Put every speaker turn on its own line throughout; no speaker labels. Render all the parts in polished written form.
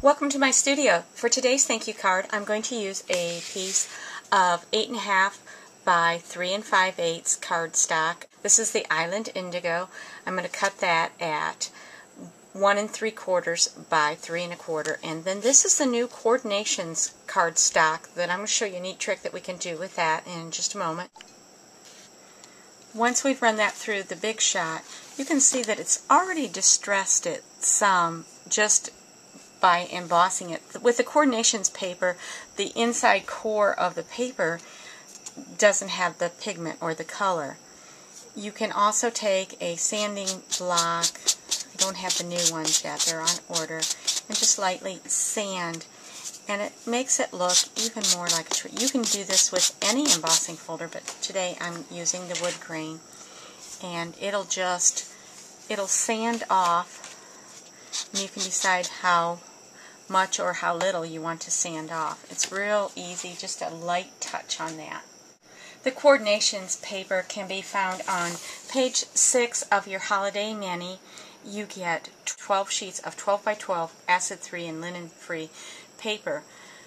Welcome to my studio. For today's thank you card, I'm going to use a piece of 8.5 by 3 5/8 cardstock. This is the Island Indigo. I'm going to cut that at 1 3/4 by 3 1/4, and then this is the new Coordinations cardstock that I'm going to show you a neat trick that we can do with that in just a moment. Once we've run that through the Big Shot, you can see that it's already distressed it some just by embossing it. With the Coordinations paper, the inside core of the paper doesn't have the pigment or the color. You can also take a sanding block, I don't have the new ones yet, they're on order, and just lightly sand, and it makes it look even more like a tree. You can do this with any embossing folder, but today I'm using the Woodgrain, and it'll sand off, and you can decide how much or how little you want to sand off. It's real easy, just a light touch on that. The Coordinations paper can be found on page 6 of your holiday mini. You get 12 sheets of 12 by 12 acid-free and linen-free paper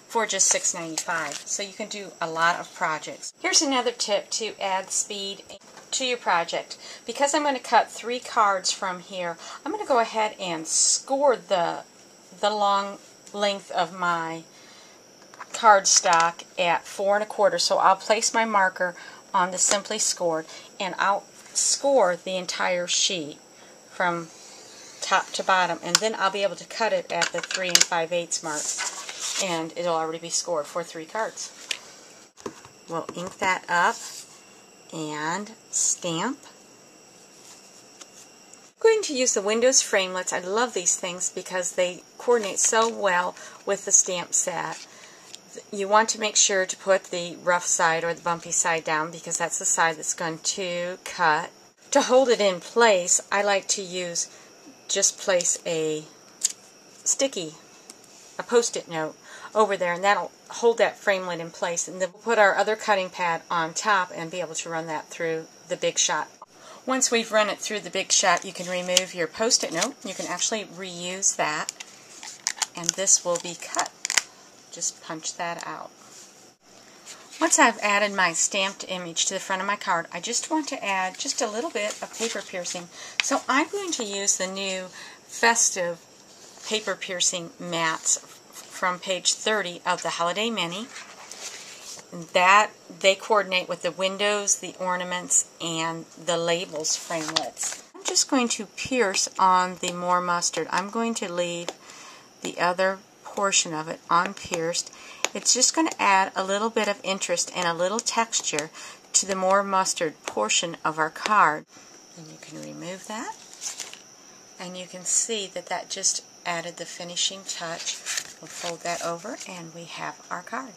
for just $6.95. So you can do a lot of projects. Here's another tip to add speed to your project. Because I'm going to cut 3 cards from here, I'm going to go ahead and score the long length of my cardstock at 4 1/4. So I'll place my marker on the Simply Scored, and I'll score the entire sheet from top to bottom, and then I'll be able to cut it at the 3 5/8 mark, and it'll already be scored for 3 cards. We'll ink that up and stamp. I'm going to use the Windows framelits. I love these things because they coordinate so well with the stamp set. You want to make sure to put the rough side or the bumpy side down because that's the side that's going to cut. To hold it in place, I like to place a Post-it note over there, and that'll hold that framelit in place, and then we'll put our other cutting pad on top and be able to run that through the Big Shot. Once we've run it through the Big Shot, you can remove your Post-it note. You can actually reuse that, and this will be cut. Just punch that out. Once I've added my stamped image to the front of my card, I just want to add just a little bit of paper piercing. So I'm going to use the new Festive Paper-Piercing mats from page 30 of the Holiday Mini. That they coordinate with the windows, the ornaments, and the labels framelits. I'm just going to pierce on the more mustard. I'm going to leave the other portion of it unpierced. It's just going to add a little bit of interest and a little texture to the more mustard portion of our card. And you can remove that, and you can see that that just added the finishing touch. We'll fold that over and we have our card.